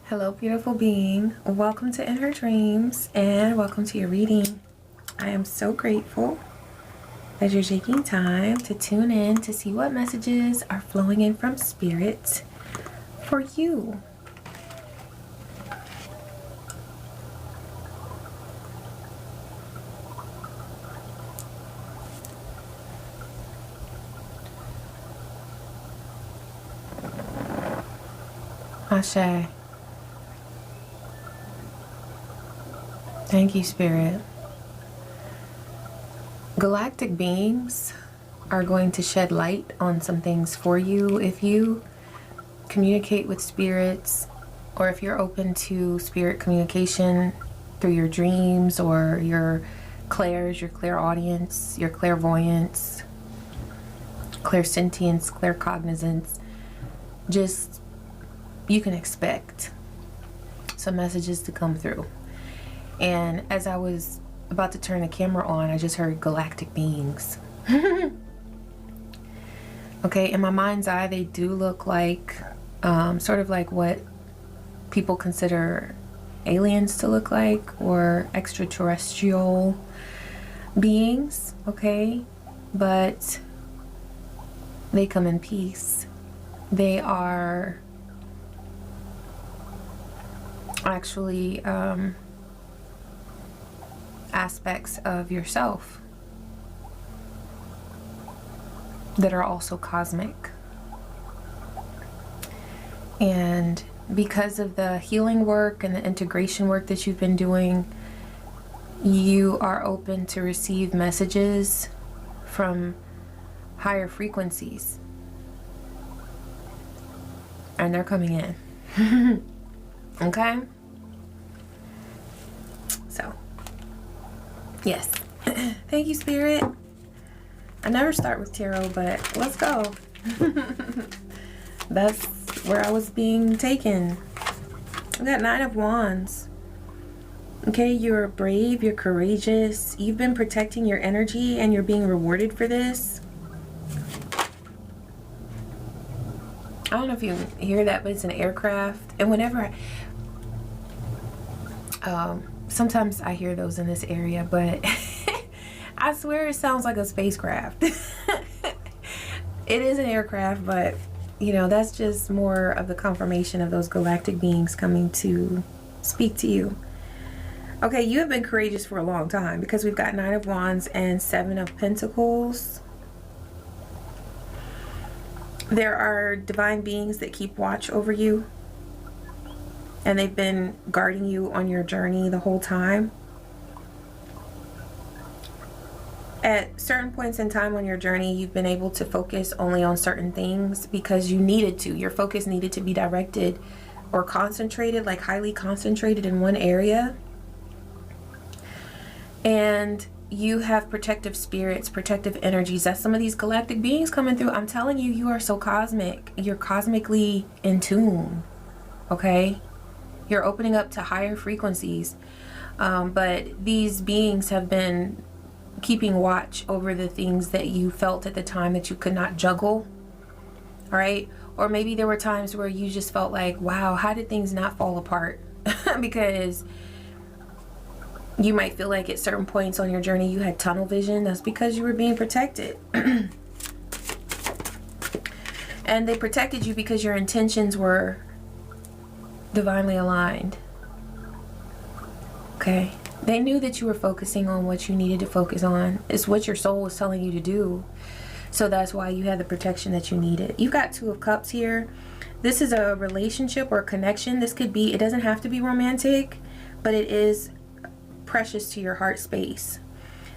Hello, beautiful being. Welcome to In Her Dreams and welcome to your reading. I am so grateful that you're taking time to tune in to see what messages are flowing in from Spirit for you. Ashe. Thank you, Spirit. Galactic beings are going to shed light on some things for you if you communicate with spirits, or if you're open to spirit communication through your dreams or your clairs, your clairaudience, your clairvoyance, clairsentience, claircognizance. Just, you can expect some messages to come through. And as I was about to turn the camera on, I just heard galactic beings. Okay, in my mind's eye, they do look like sort of like what people consider aliens to look like, or extraterrestrial beings, okay? But they come in peace. They are actually aspects of yourself that are also cosmic. And because of the healing work and the integration work that you've been doing, you are open to receive messages from higher frequencies. And they're coming in. Okay? So, yes. Thank you, Spirit. I never start with tarot, but let's go. That's where I was being taken. I got Nine of Wands. Okay, you're brave, you're courageous. You've been protecting your energy and you're being rewarded for this. I don't know if you hear that, but it's an aircraft. And whenever sometimes I hear those in this area, but I swear it sounds like a spacecraft. It is an aircraft, but you know, that's just more of the confirmation of those galactic beings coming to speak to you. Okay, you have been courageous for a long time, because we've got Nine of Wands and Seven of Pentacles. There are divine beings that keep watch over you, and they've been guarding you on your journey the whole time. At certain points in time on your journey, you've been able to focus only on certain things because you needed to. Your focus needed to be directed or concentrated, like highly concentrated in one area. And you have protective spirits, protective energies. That's some of these galactic beings coming through. I'm telling you, you are so cosmic. You're cosmically in tune. Okay? You're opening up to higher frequencies. But these beings have been keeping watch over the things that you felt at the time that you could not juggle. All right? Or maybe there were times where you just felt like, wow, how did things not fall apart? Because you might feel like at certain points on your journey you had tunnel vision. That's because you were being protected. And they protected you because your intentions were divinely aligned. Okay? They knew that you were focusing on what you needed to focus on. It's what your soul was telling you to do. So that's why you had the protection that you needed. You've got Two of Cups here. This is a relationship or a connection. This could be, it doesn't have to be romantic, but it is precious to your heart space.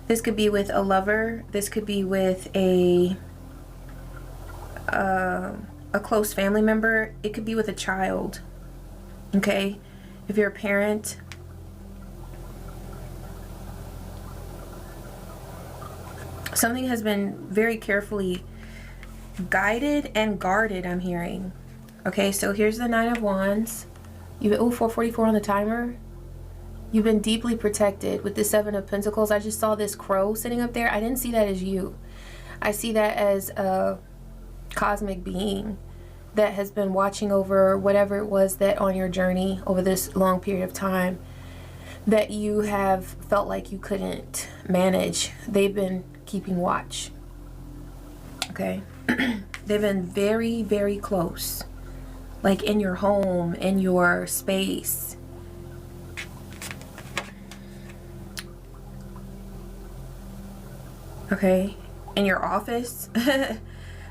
This could be with a lover. This could be with a close family member. It could be with a child. Okay? If you're a parent, something has been very carefully guided and guarded, I'm hearing. Okay, so here's the Nine of Wands. You've been, 4:44 on the timer. You've been deeply protected with the Seven of Pentacles. I just saw this crow sitting up there. I didn't see that as you. I see that as a cosmic being that has been watching over whatever it was that on your journey over this long period of time that you have felt like you couldn't manage. They've been keeping watch. Okay? They've been very, very close. Like in your home, in your space. Okay? In your office.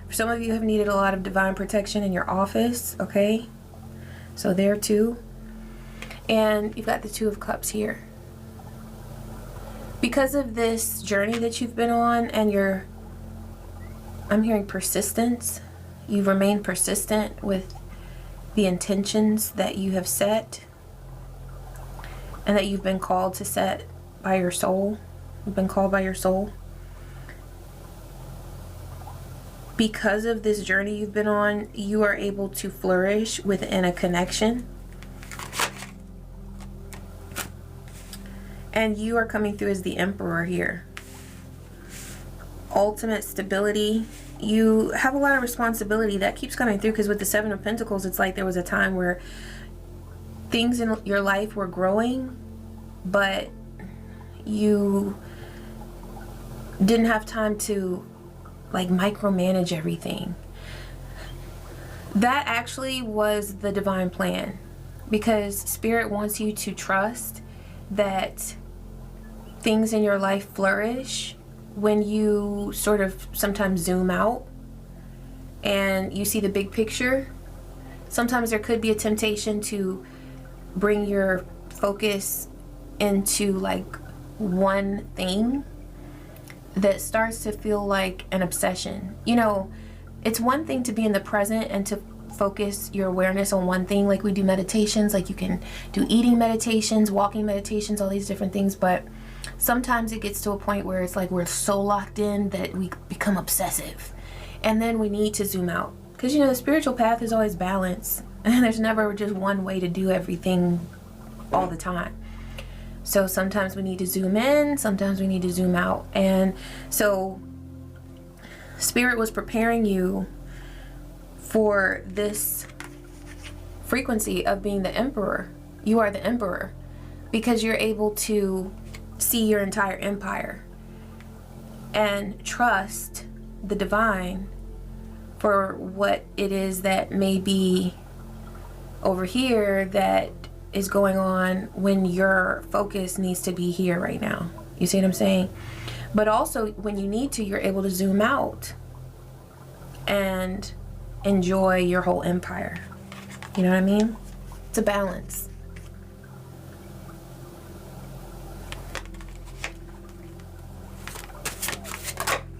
Some of you have needed a lot of divine protection in your office. Okay? So there too. And you've got the Two of Cups here. Because of this journey that you've been on and I'm hearing persistence. You've remained persistent with the intentions that you have set and that you've been called to set by your soul. You've been called by your soul. Because of this journey you've been on, you are able to flourish within a connection. And you are coming through as the Emperor here. Ultimate stability. You have a lot of responsibility that keeps coming through, because with the Seven of Pentacles, it's like there was a time where things in your life were growing, but you didn't have time to like micromanage everything. That actually was the divine plan, because Spirit wants you to trust that things in your life flourish when you sort of sometimes zoom out and you see the big picture. Sometimes there could be a temptation to bring your focus into like one thing that starts to feel like an obsession. You know, it's one thing to be in the present and to focus your awareness on one thing. Like we do meditations, like you can do eating meditations, walking meditations, all these different things, but sometimes it gets to a point where it's like we're so locked in that we become obsessive, and then we need to zoom out, because you know the spiritual path is always balance, and there's never just one way to do everything all the time. So sometimes we need to zoom in, sometimes we need to zoom out. And so Spirit was preparing you for this frequency of being the Emperor. You are the Emperor because you're able to see your entire empire and trust the divine for what it is that may be over here that is going on when your focus needs to be here right now. You see what I'm saying? But also when you need to, you're able to zoom out and enjoy your whole empire. You know what I mean? It's a balance.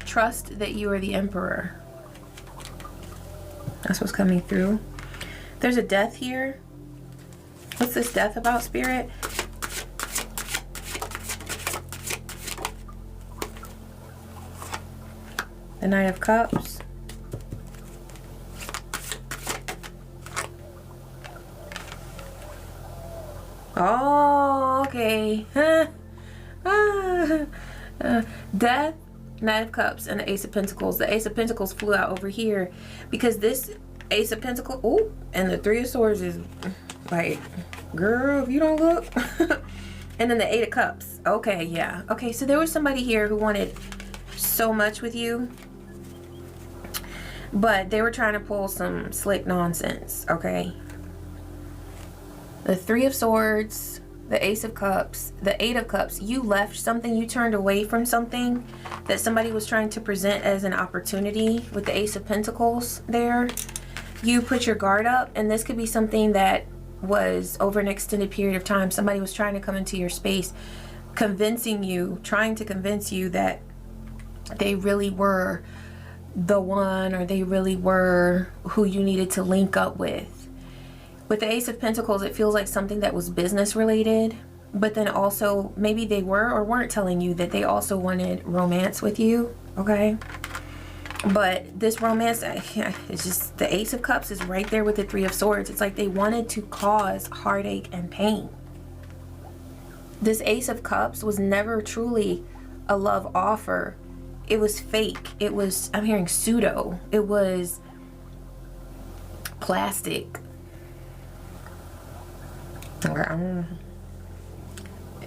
Trust that you are the Emperor. That's what's coming through. There's a death here. What's this death about, Spirit? The Knight of Cups. Oh, okay. Death, Knight of Cups, and the Ace of Pentacles. The Ace of Pentacles flew out over here because this Ace of Pentacles, oh, and the Three of Swords is like, girl, if you don't look. And then the Eight of Cups. Okay, yeah. Okay, so there was somebody here who wanted so much with you, but they were trying to pull some slick nonsense, okay? The Three of Swords, the Ace of Cups, the Eight of Cups. You left something, you turned away from something that somebody was trying to present as an opportunity with the Ace of Pentacles there. You put your guard up, and this could be something that was over an extended period of time. Somebody was trying to come into your space, convincing you, trying to convince you that they really were the one, or they really were who you needed to link up with. With the Ace of Pentacles, it feels like something that was business related, but then also maybe they were or weren't telling you that they also wanted romance with you, okay? But this romance, it's just the Ace of Cups is right there with the Three of Swords. It's like they wanted to cause heartache and pain. This Ace of Cups was never truly a love offer. It was fake. It was, I'm hearing pseudo. It was plastic.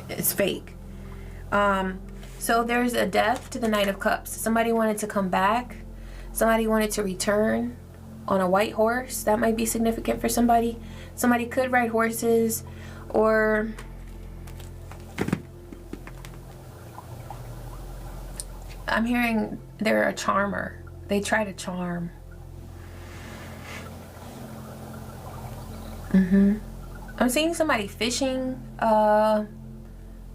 It's fake. So there's a death to the Knight of Cups. Somebody wanted to come back. Somebody wanted to return on a white horse. That might be significant for somebody. Somebody could ride horses, or I'm hearing they're a charmer. They try to charm. I'm seeing somebody fishing,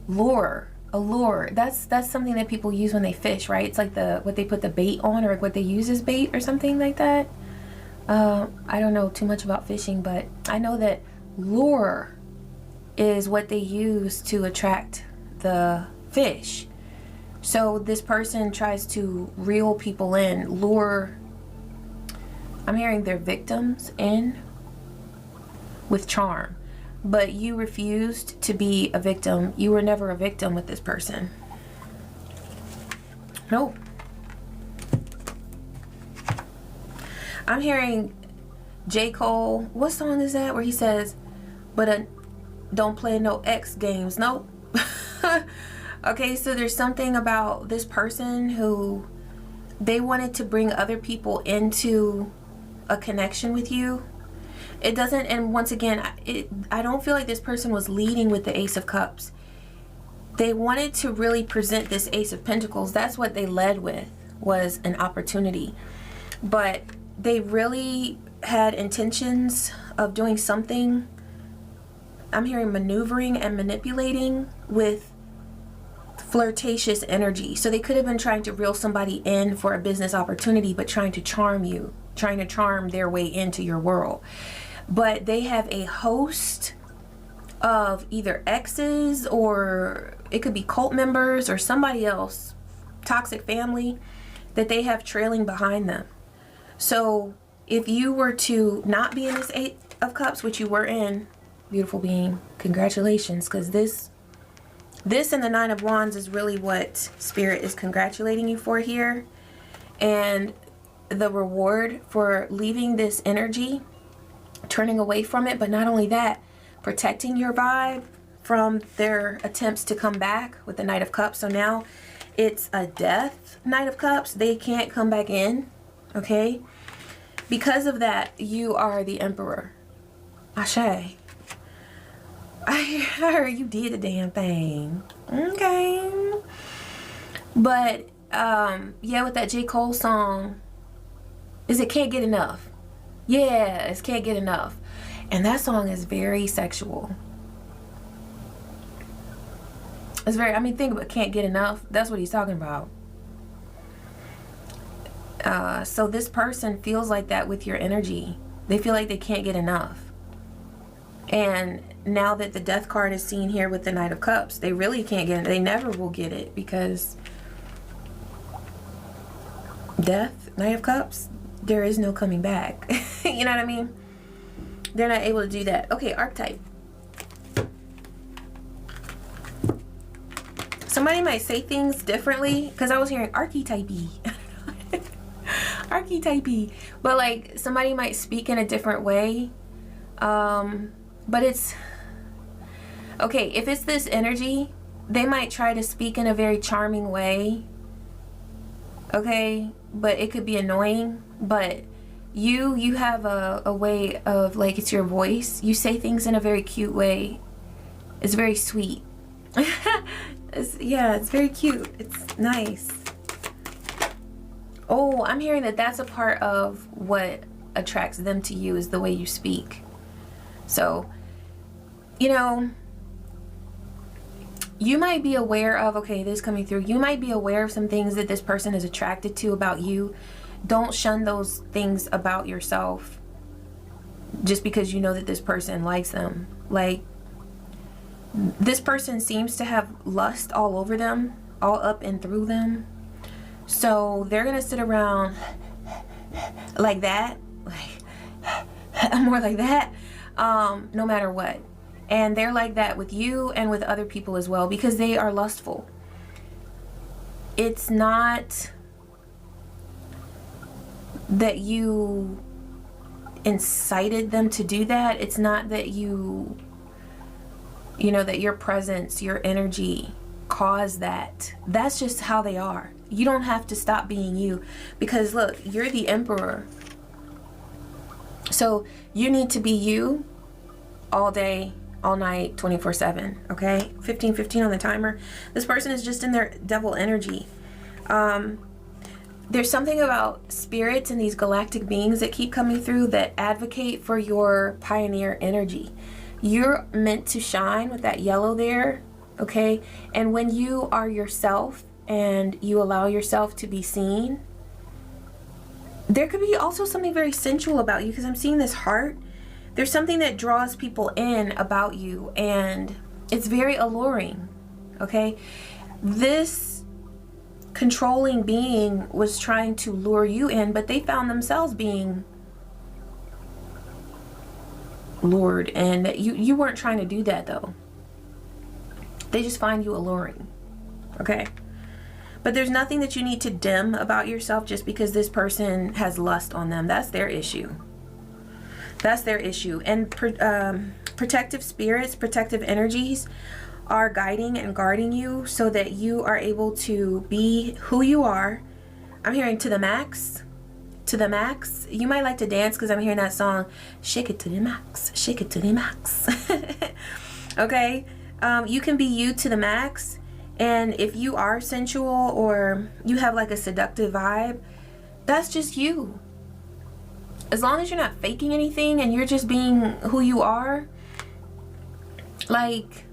lure. A lure. That's something that people use when they fish, right? It's like what they put the bait on, or what they use as bait or something like that. I don't know too much about fishing, but I know that lure is what they use to attract the fish. So this person tries to reel people in, lure, I'm hearing their victims in with charm. But you refused to be a victim. You were never a victim with this person. Nope. I'm hearing J. Cole. What song is that where he says, but don't play no X games? Nope. Okay, so there's something about this person who they wanted to bring other people into a connection with you. It doesn't, and once again, I don't feel like this person was leading with the Ace of Cups. They wanted to really present this Ace of Pentacles. That's what they led with, was an opportunity. But they really had intentions of doing something. I'm hearing maneuvering and manipulating with flirtatious energy. So they could have been trying to reel somebody in for a business opportunity, but trying to charm you, trying to charm their way into your world. But they have a host of either exes, or it could be cult members or somebody else, toxic family, that they have trailing behind them. So if you were to not be in this Eight of Cups, which you were in, beautiful being, congratulations, because this and the Nine of Wands is really what Spirit is congratulating you for here. And the reward for leaving this energy, turning away from it, but not only that, protecting your vibe from their attempts to come back with the Knight of Cups. So now it's a death Knight of Cups. They can't come back in, okay? Because of that, you are the Emperor. Ashe. I heard you did the damn thing. Okay. But, yeah, with that J. Cole song, is it Can't Get Enough? Yeah, it's Can't Get Enough. And that song is very sexual. It's very, I mean, think about Can't Get Enough. That's what he's talking about. So this person feels like that with your energy. They feel like they can't get enough. And now that the Death card is seen here with the Knight of Cups, they really can't get it. They never will get it, because Death, Knight of Cups, there is no coming back. You know what I mean? They're not able to do that. Okay, archetype. Somebody might say things differently, because I was hearing archetype-y. Archetype-y. But like, somebody might speak in a different way. But it's okay, if it's this energy, they might try to speak in a very charming way, okay, but it could be annoying. But you have a way of, like, it's your voice. You say things in a very cute way. It's very sweet. Yeah, it's very cute. It's nice. Oh, I'm hearing that that's a part of what attracts them to you, is the way you speak. So, you know, you might be aware of, okay, this coming through, you might be aware of some things that this person is attracted to about you. Don't shun those things about yourself just because you know that this person likes them. Like, this person seems to have lust all over them, all up and through them. So they're gonna sit around like that, like more like that, no matter what. And they're like that with you and with other people as well, because they are lustful. It's not that you, incited them to do that. It's not that you know, that your presence, your energy caused that. That's just how they are. You don't have to stop being you, because look, you're the emperor. So you need to be you all day, all night, 24/7. Okay, 15:15 on the timer. This person is just in their devil energy. There's something about spirits and these galactic beings that keep coming through that advocate for your pioneer energy. You're meant to shine with that yellow there, okay? And when you are yourself and you allow yourself to be seen, there could be also something very sensual about you, because I'm seeing this heart. There's something that draws people in about you, and it's very alluring, okay? This controlling being was trying to lure you in, but they found themselves being lured, and you weren't trying to do that though. They just find you alluring, okay? But there's nothing that you need to dim about yourself just because this person has lust on them. That's their issue. That's their issue. And protective spirits, protective energies are guiding and guarding you so that you are able to be who you are. I'm hearing to the max. To the max. You might like to dance because I'm hearing that song, shake it to the max, shake it to the max. Okay? You can be you to the max. And if you are sensual or you have like a seductive vibe, that's just you. As long as you're not faking anything and you're just being who you are, like,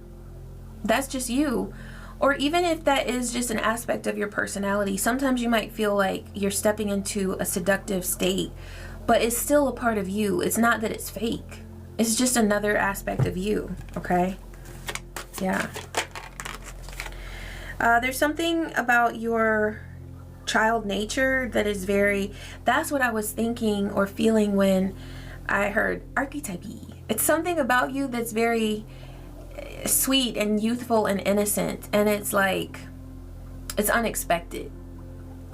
that's just you. Or even if that is just an aspect of your personality, sometimes you might feel like you're stepping into a seductive state, but it's still a part of you. It's not that it's fake. It's just another aspect of you, okay? Yeah. There's something about your child nature that is very, that's what I was thinking or feeling when I heard archetype-y. It's something about you that's very sweet and youthful and innocent, and it's like, it's unexpected,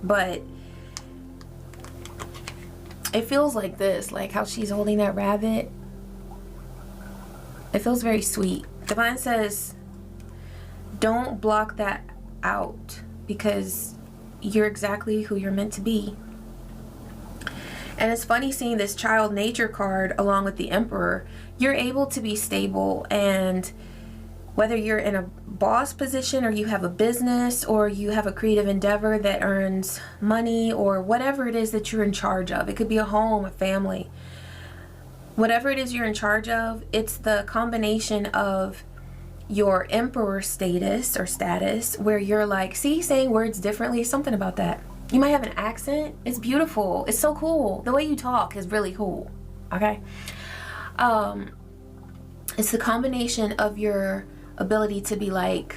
but it feels like this, like how she's holding that rabbit. It feels very sweet. Divine says, don't block that out, because you're exactly who you're meant to be. And it's funny seeing this child nature card along with the Emperor. You're able to be stable, and whether you're in a boss position or you have a business or you have a creative endeavor that earns money or whatever it is that you're in charge of, it could be a home, a family, whatever it is you're in charge of, it's the combination of your emperor status or status where you're like, see, saying words differently, something about that. You might have an accent. It's beautiful. It's so cool. The way you talk is really cool. Okay. It's the combination of your ability to be like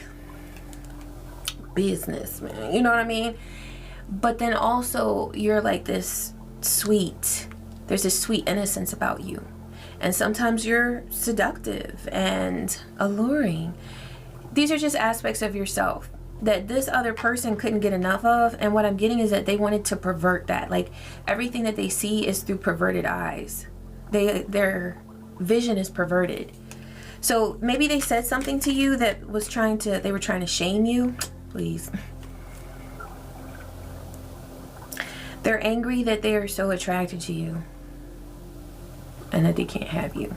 businessman, you know what I mean? But then also you're like this sweet, there's this sweet innocence about you. And sometimes you're seductive and alluring. These are just aspects of yourself that this other person couldn't get enough of. And what I'm getting is that they wanted to pervert that. Like, everything that they see is through perverted eyes. Their vision is perverted. So maybe they said something to you that was they were trying to shame you. Please. They're angry that they are so attracted to you and that they can't have you.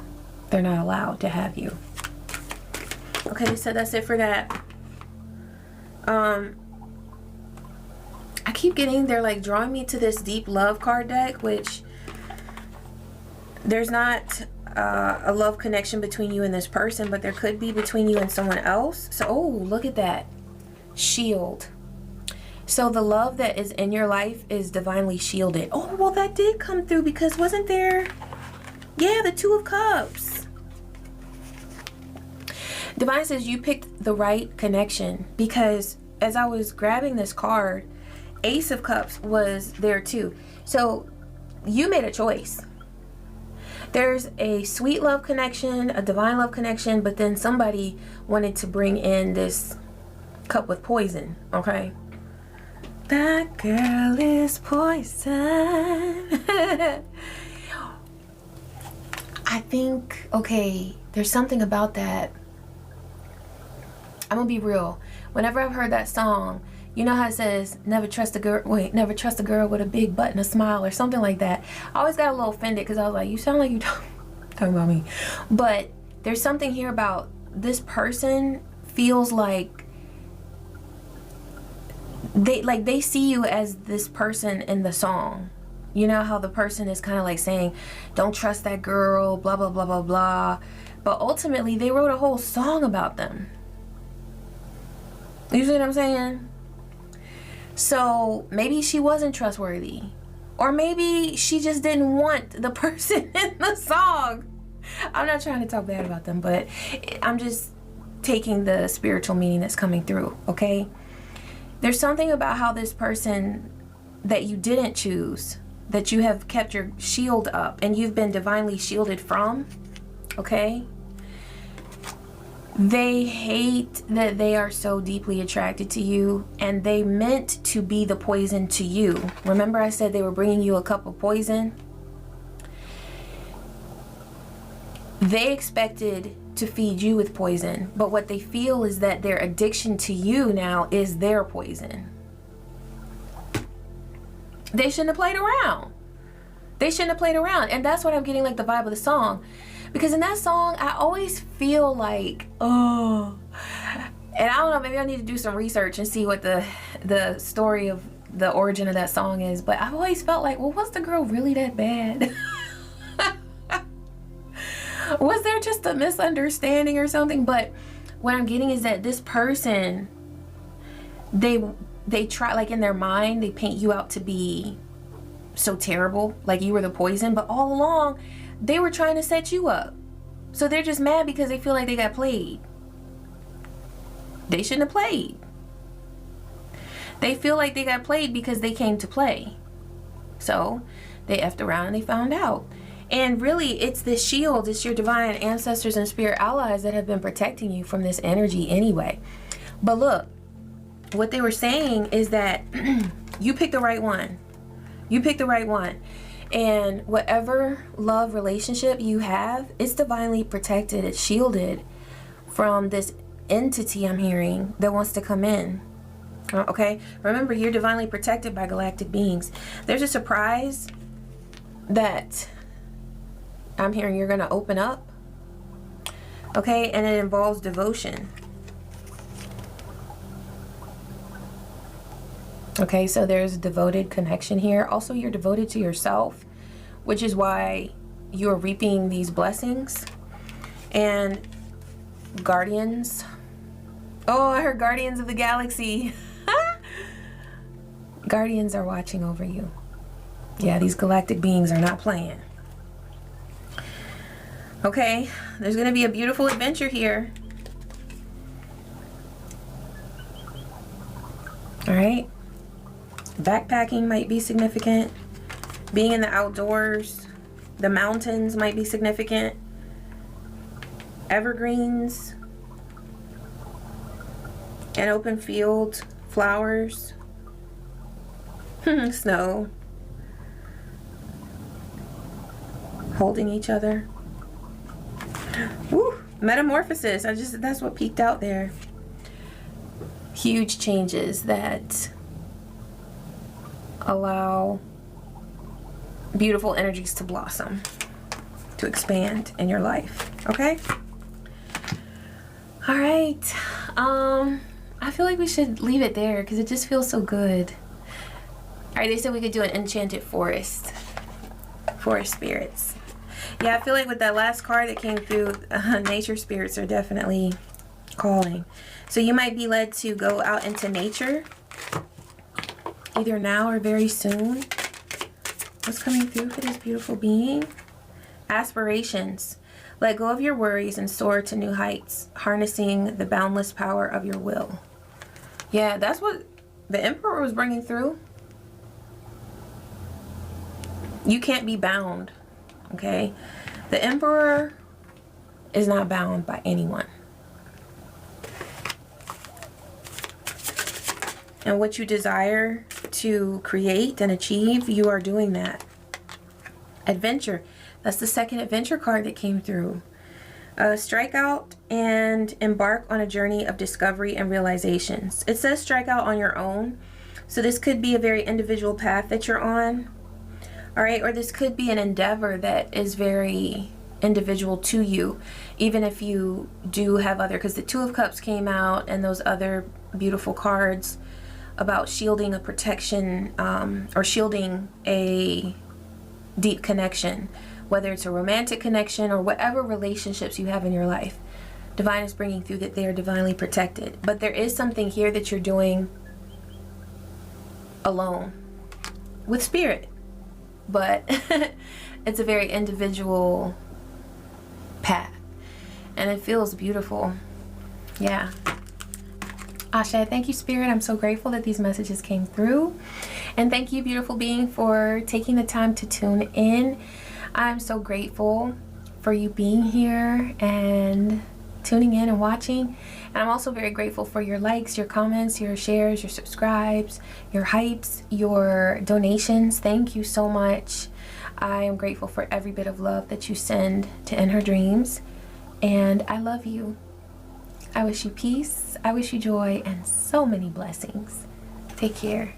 They're not allowed to have you. Okay, so that's it for that. I keep getting, they're like drawing me to this deep love card deck, which there's not a love connection between you and this person, but there could be between you and someone else. So, oh, look at that. Shield. So the love that is in your life is divinely shielded. Oh, well, that did come through, because wasn't there, yeah, the Two of Cups. Divine says you picked the right connection, because as I was grabbing this card, Ace of Cups was there too. So you made a choice. There's a sweet love connection, a divine love connection, but then somebody wanted to bring in this cup with poison, okay? That girl is poison. I think, okay, there's something about that. I'm gonna be real. Whenever I've heard that song, you know how it says, never trust a girl with a big butt and a smile or something like that. I always got a little offended because I was like, you sound like you talking about me. But there's something here about this person feels like they see you as this person in the song. You know how the person is kind of like saying, don't trust that girl, blah, blah, blah, blah, blah. But ultimately, they wrote a whole song about them. You see what I'm saying? So maybe she wasn't trustworthy. Or maybe she just didn't want the person in the song. I'm not trying to talk bad about them, but I'm just taking the spiritual meaning that's coming through, okay? There's something about how this person that you didn't choose, that you have kept your shield up and you've been divinely shielded from, okay? They hate that they are so deeply attracted to you, and they meant to be the poison to you. Remember I said they were bringing you a cup of poison? They expected to feed you with poison, but what they feel is that their addiction to you now is their poison. They shouldn't have played around. They shouldn't have played around. And that's what I'm getting like the vibe of the song. Because in that song, I always feel like, oh, and I don't know, maybe I need to do some research and see what the story of the origin of that song is. But I've always felt like, well, was the girl really that bad? Was there just a misunderstanding or something? But what I'm getting is that this person, they try, like in their mind, they paint you out to be so terrible, like you were the poison, but all along they were trying to set you up. So they're just mad because they feel like they got played. They shouldn't have played. They feel like they got played because they came to play. So they effed around and they found out. And really, it's this shield, it's your divine ancestors and spirit allies that have been protecting you from this energy anyway. But look, what they were saying is that you picked the right one. You picked the right one. And whatever love relationship you have, it's divinely protected, it's shielded from this entity I'm hearing that wants to come in. Okay? Remember, you're divinely protected by galactic beings. There's a surprise that I'm hearing you're going to open up. Okay? And it involves devotion. Okay, so there's a devoted connection here. Also, you're devoted to yourself, which is why you're reaping these blessings. And guardians. Oh, I heard guardians of the galaxy. Guardians are watching over you. Yeah, these galactic beings are not playing. Okay, there's going to be a beautiful adventure here. All right. Backpacking might be significant. Being in the outdoors. The mountains might be significant. Evergreens. An open field. Flowers. Snow. Holding each other. Woo! Metamorphosis. That's what peeked out there. Huge changes that allow beautiful energies to blossom, to expand in your life. Okay? All right. I feel like we should leave it there because it just feels so good. All right, they said we could do an enchanted forest. Forest spirits. Yeah, I feel like with that last card that came through, nature spirits are definitely calling. So you might be led to go out into nature, either now or very soon. What's coming through for this beautiful being? Aspirations. Let go of your worries and soar to new heights, harnessing the boundless power of your will. Yeah, that's what the Emperor was bringing through. You can't be bound, okay? The Emperor is not bound by anyone. And what you desire to create and achieve, you are doing that. Adventure. That's the second adventure card that came through. Strike out and embark on a journey of discovery and realizations. It says strike out on your own. So this could be a very individual path that you're on. All right, or this could be an endeavor that is very individual to you, even if you do have other, because the Two of Cups came out and those other beautiful cards about shielding a protection, or shielding a deep connection, whether it's a romantic connection or whatever relationships you have in your life. Divine is bringing through that they are divinely protected. But there is something here that you're doing alone with spirit, but it's a very individual path and it feels beautiful. Yeah. Ashe, thank you, Spirit. I'm so grateful that these messages came through, and thank you, beautiful being, for taking the time to tune in. I'm so grateful for you being here and tuning in and watching. And I'm also very grateful for your likes, your comments, your shares, your subscribes, your hypes, your donations. Thank you so much. I am grateful for every bit of love that you send to In Her Dreams. And I love you. I wish you peace. I wish you joy and so many blessings. Take care.